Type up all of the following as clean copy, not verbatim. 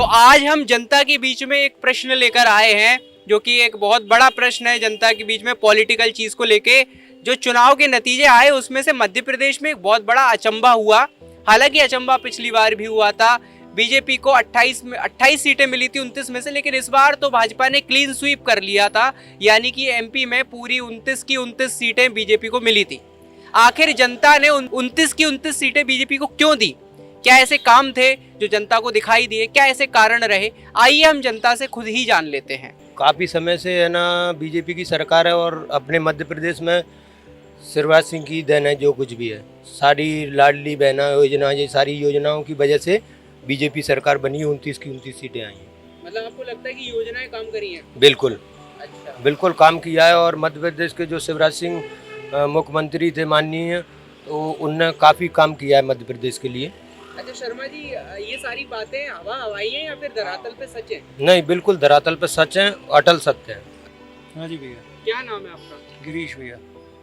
आज हम जनता के बीच में एक प्रश्न लेकर आए हैं, जो कि एक बहुत बड़ा प्रश्न है जनता के बीच में पॉलिटिकल चीज को लेके। जो चुनाव के नतीजे आए उसमें से मध्य प्रदेश में एक बहुत बड़ा अचंबा हुआ। हालांकि अचंबा पिछली बार भी हुआ था, बीजेपी को 28 सीटें मिली थी 29 में से, लेकिन इस बार तो भाजपा ने क्लीन स्वीप कर लिया था, यानी कि एमपी में पूरी 29 की 29 सीटें बीजेपी को मिली थी। आखिर जनता ने 29 की 29 सीटें बीजेपी को क्यों दी? क्या ऐसे काम थे जो जनता को दिखाई दिए? क्या ऐसे कारण रहे? आइए हम जनता से खुद ही जान लेते हैं। काफ़ी समय से है ना बीजेपी की सरकार है और अपने मध्य प्रदेश में शिवराज सिंह की देन है। जो कुछ भी है, सारी लाडली बहना योजना, ये सारी योजनाओं की वजह से बीजेपी सरकार बनी, 29 की 29 सीटें आई हैं। मतलब आपको लगता है कि योजनाएं काम करी हैं? बिल्कुल, अच्छा, बिल्कुल काम किया है। और मध्य प्रदेश के जो शिवराज सिंह मुख्यमंत्री थे माननीय, तो उनने काफ़ी काम किया है मध्य प्रदेश के लिए। अच्छा शर्मा जी, ये सारी बातें हवाई हैं या फिर धरातल पे सच है? नहीं, बिल्कुल धरातल पर सच है, अटल सत्य है। हाँ जी भैया। क्या नाम है आपका? गिरीश भैया।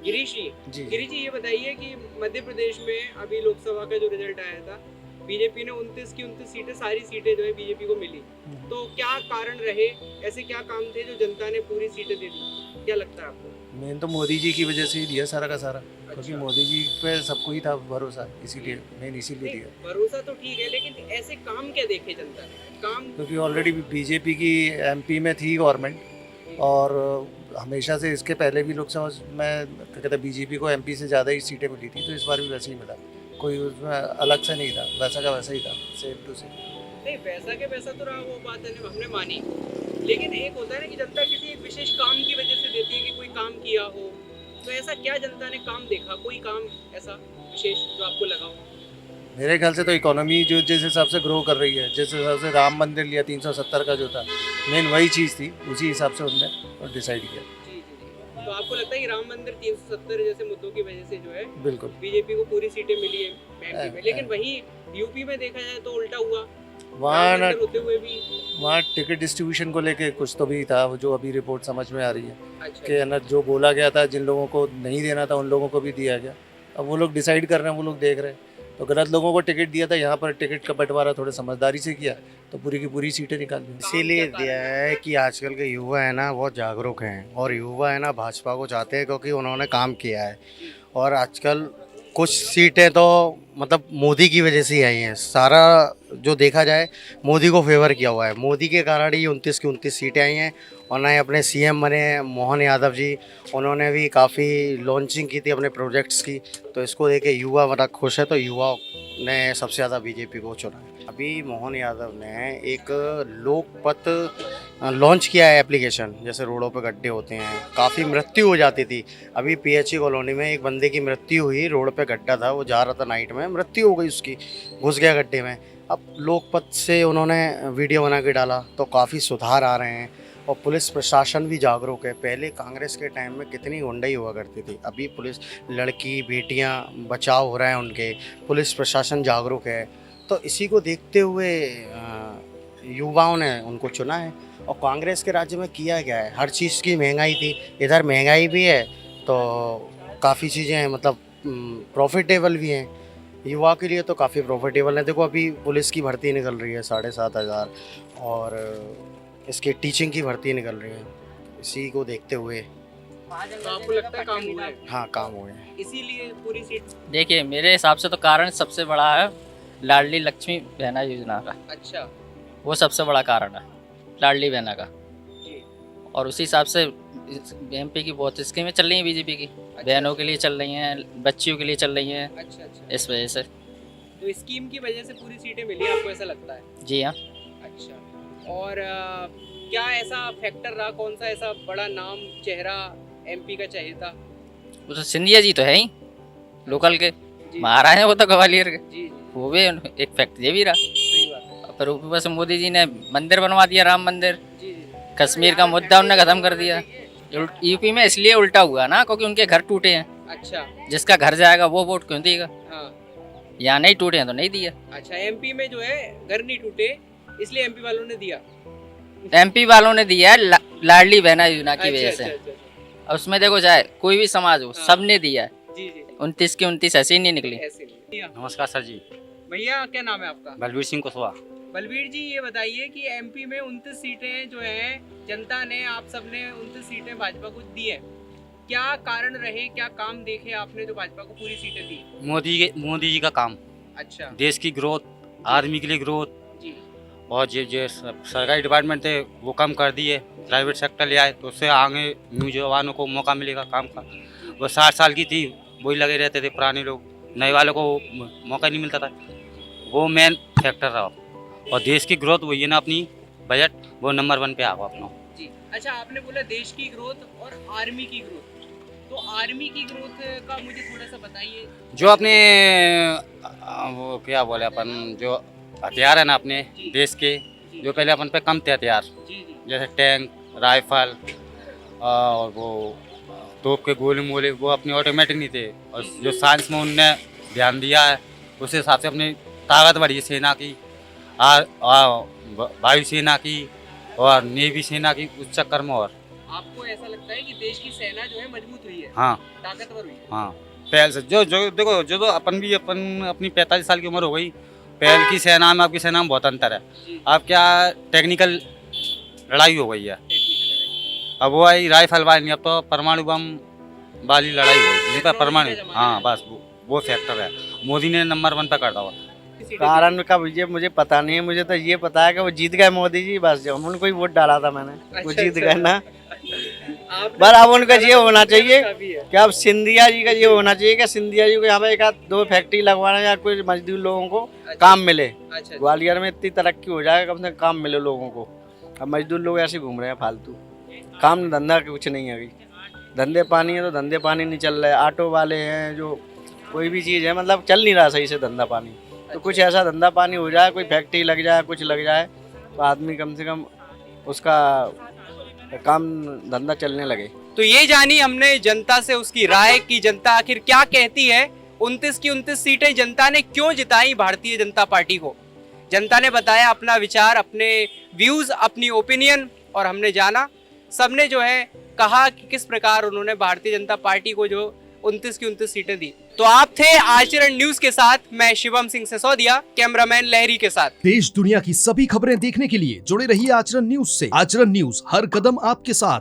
गिरीश जी। जी। गिरीश जी, ये बताइए कि मध्य प्रदेश में अभी लोकसभा का जो रिजल्ट आया था, बीजेपी ने 29 की 29 सीटें, सारी सीटें जो है बीजेपी को मिली। तो क्या कारण रहे? ऐसे क्या काम थे जो जनता ने पूरी सीटें दे दी? क्या लगता है आपको? मेन तो मोदी जी की वजह से ही दिया सारा का सारा, क्योंकि अच्छा। मोदी जी पे सबको ही था भरोसा, इसीलिए मेन इसीलिए नहीं, दिया। भरोसा तो ठीक है, लेकिन ऐसे काम क्या देखे जनता ने? काम क्योंकि ऑलरेडी बीजेपी की एमपी में थी गवर्नमेंट, और हमेशा से इसके पहले भी लोकसभा में क्या कहते हैं बीजेपी को एमपी से ज़्यादा ही सीटें मिली थी, तो इस बार भी वैसे ही मिला। कोई उसमें अलग से नहीं था, वैसा का वैसा ही था, सेम टू सेम। नहीं, पैसा के पैसा तो रहा, वो बात है हमने मानी, लेकिन एक होता है ना कि जनता किसी एक विशेष काम की वजह से देती है कि कोई काम किया हो। तो ऐसा क्या जनता ने काम देखा? कोई काम ऐसा विशेष जो आपको लगा हो? मेरे ख्याल से तो इकोनॉमी जो जिस हिसाब से ग्रो कर रही है, जिस हिसाब से राम मंदिर लिया 370 का जो था, मेन वही चीज़ थी, उसी हिसाब से उनने डिसाइड किया। जी जी जी। तो आपको लगता है कि राम मंदिर 370 जैसे मुद्दों की वजह से जो है बिल्कुल। बीजेपी को पूरी सीटें मिली है एमपी में, लेकिन वहीं यूपी में देखा जाए तो उल्टा हुआ। वहाँ राम ना मंदिर होते हुए भी। वहाँ टिकट डिस्ट्रीब्यूशन को लेके कुछ तो भी था, वो जो अभी रिपोर्ट समझ में आ रही है अच्छा, कि है ना, जो बोला गया था जिन लोगों को नहीं देना था उन लोगों को भी दिया गया। अब वो लोग डिसाइड कर रहे हैं, वो लोग देख रहे हैं। तो गलत लोगों को टिकट दिया था, यहाँ पर टिकट का बंटवारा थोड़े समझदारी से किया, तो पूरी की पूरी सीटें निकाल दी। इसीलिए दिया है कि आजकल के युवा है ना बहुत जागरूक हैं, और युवा है ना भाजपा को चाहते हैं क्योंकि उन्होंने काम किया है। और आजकल कुछ सीटें तो मतलब मोदी की वजह से ही आई हैं। सारा जो देखा जाए मोदी को फेवर किया हुआ है, मोदी के कारण ही 29 की 29 सीटें आई हैं। और नए अपने सीएम बने मोहन यादव जी, उन्होंने भी काफ़ी लॉन्चिंग की थी अपने प्रोजेक्ट्स की। तो इसको देख के युवा बड़ा खुश है, तो युवा ने सबसे ज़्यादा बीजेपी को चुना है। अभी मोहन यादव ने एक लोकपथ लॉन्च किया है एप्लीकेशन, जैसे रोडों पे गड्ढे होते हैं, काफ़ी मृत्यु हो जाती थी। अभी पीएचई कॉलोनी में एक बंदे की मृत्यु हुई, रोड पे गड्ढा था, वो जा रहा था नाइट में, मृत्यु हो गई उसकी, घुस गया गड्ढे में। अब लोकपथ से उन्होंने वीडियो बना के डाला, तो काफ़ी सुधार आ रहे हैं। और पुलिस प्रशासन भी जागरूक है। पहले कांग्रेस के टाइम में कितनी गुंडाई हुआ करती थी, अभी पुलिस, लड़की बेटियां बचाव हो रहे हैं उनके, पुलिस प्रशासन जागरूक है। तो इसी को देखते हुए युवाओं ने उनको चुना है। और कांग्रेस के राज्य में किया गया है, हर चीज़ की महंगाई थी, इधर महंगाई भी है, तो काफ़ी चीज़ें हैं, मतलब प्रॉफिटेबल भी हैं युवा के लिए, तो काफ़ी प्रॉफिटेबल है। देखो अभी पुलिस की भर्ती निकल रही है 7,500, और इसके टीचिंग की भर्ती निकल रही है। इसी को देखते हुए तो आपको लगता है काम हुआ है? हाँ, काम हुए हैं। इसीलिए पूरी सीट। देखिए मेरे हिसाब से तो कारण सबसे बड़ा है लाडली लक्ष्मी बहना योजना का। अच्छा वो सबसे बड़ा कारण है, लाडली बहना का। जी। और उसी हिसाब से एमपी की बहुत स्कीमें चल रही हैं बीजेपी की, बहनों के लिए चल रही हैं, बच्चियों के लिए चल रही हैं। अच्छा अच्छा। इस वजह से। तो स्कीम की वजह से पूरी सीटें मिली, आपको ऐसा लगता है? जी हाँ। अच्छा। और क्या ऐसा फैक्टर रहा, कौन सा ऐसा बड़ा नाम चेहरा एमपी का चाहिए था? वो तो सिंधिया जी तो है ही लोकल के, जी महाराज हैं वो तो ग्वालियर के, जी जी, वो भी एक फैक्ट ये भी रहा। सही बात है। और फिर ऊपर से मोदी जी ने मंदिर बनवा दिया, राम मंदिर। जी जी। कश्मीर का मुद्दा उन्होंने खत्म कर दिया। यूपी में इसलिए उल्टा हुआ ना, क्योंकि उनके घर टूटे हैं। अच्छा। जिसका घर जाएगा वो वोट क्यों देगा? हाँ। यहाँ नहीं टूटे हैं तो नहीं दिया। अच्छा, एमपी में जो है घर नहीं टूटे, इसलिए एमपी वालों ने दिया। एमपी वालोों ने दिया है लाडली बहना योजना की वजह से। अच्छा। और उसमें देखो चाहे कोई भी समाज हो, हाँ। सबने दिया है। जी जी। 29 की 29 ऐसे ही नहीं निकली। ऐसे नहीं। नमस्कार सर जी। भैया क्या नाम है आपका? बलबीर सिंह कुशवाहा। बलबीर जी ये बताइए कि एमपी में 29 सीटें जो हैं जनता ने, आप सबने 29 सीटें भाजपा को दी है, क्या कारण रहे, क्या काम देखे आपने जो भाजपा को पूरी सीटें दी? मोदी जी का काम, अच्छा देश की ग्रोथ, आर्मी के लिए ग्रोथ, जी और जो सरकारी डिपार्टमेंट थे वो कम कर दिए, प्राइवेट सेक्टर ले आए, तो उससे आगे नौजवानों को मौका मिलेगा काम का। वो 60 साल की थी, वही लगे रहते थे पुराने लोग, नए वालों को मौका नहीं मिलता था, वो मेन फैक्टर रहा। और देश की ग्रोथ वही है ना, अपनी बजट वो नंबर 1 पे आ गया अपना। जी। अच्छा, आपने बोला देश की ग्रोथ और आर्मी की ग्रोथ, तो आर्मी की ग्रोथ का मुझे थोड़ा सा बताइए। जो अपने वो क्या बोले अपन, जो हथियार है ना अपने जी। देश के, जी जो पहले अपन पे कम थे हथियार, जी जी जैसे टैंक, राइफल और वो तोप के गोले मोले, वो अपने ऑटोमेटिक नहीं थे। और जो साइंस में उनने ध्यान दिया है, उस हिसाब से अपनी ताकत बढ़ी है सेना की, वायुसेना की और नेवी सेना की, उस चक्कर में। और आपको ऐसा लगता है कि देश की सेना जो है मजबूत हुई है, हाँ ताकतवर हुई है? हाँ, पहल से जो जो देखो, जो तो अपन अपनी 45 साल की उम्र हो गई, पहल की सेना में आपकी सेना में बहुत अंतर है। जी। अब क्या टेक्निकल लड़ाई हो गई है, टेक्निकल लड़ाई। अब वो आई राइफल वाली नहीं, अब तो परमाणु बम वाली लड़ाई हो गई, जिस पर परमाणु, टेक्नोलॉजी का हाँ जमाना बस वो फैक्टर है। मोदी ने नंबर 1 पे कर दिया। सीटें कारण का मुझे पता नहीं है, मुझे तो ये पता है कि वो जीत गए मोदी जी, बस जो उनको ही वोट डाला था मैंने, वो अच्छा, जीत अच्छा। गए ना। आपने पर अब उनका ये होना चाहिए काफी है। कि अब सिंधिया जी का ये होना चाहिए कि सिंधिया जी को यहाँ पे 1-2 फैक्ट्री लगवाना, या कोई मजदूर लोगों को काम मिले। अच्छा, ग्वालियर में इतनी तरक्की हो जाएगा, कम से कम काम मिले लोगों को। अब मजदूर लोग ऐसे घूम रहे हैं फालतू, काम धंधा कुछ नहीं है अभी। धंधे पानी है तो धंधे पानी नहीं चल रहा है, ऑटो वाले हैं, जो कोई भी चीज़ है मतलब चल नहीं रहा सही से धंधा पानी। तो कुछ ऐसा धंधा पानी हो जाए, कोई फैक्ट्री लग जाए, कुछ लग जाए, तो आदमी कम से कम उसका काम धंधा चलने लगे। तो ये जानी हमने जनता से उसकी राय की, जनता आखिर क्या कहती है। 29 की 29 सीटें जनता ने क्यों जिताई भारतीय जनता पार्टी को, जनता ने बताया अपना विचार, अपने व्यूज, अपनी ओपिनियन, और हमने जाना सबने जो है कहा कि किस प्रकार उन्होंने भारतीय जनता पार्टी को जो 29 की 29 सीटें दी। तो आप थे आचरण न्यूज के साथ, मैं शिवम सिंह सिसोदिया, कैमरामैन लहरी के साथ। देश दुनिया की सभी खबरें देखने के लिए जुड़े रहिए आचरण न्यूज से। आचरण न्यूज, हर कदम आपके साथ।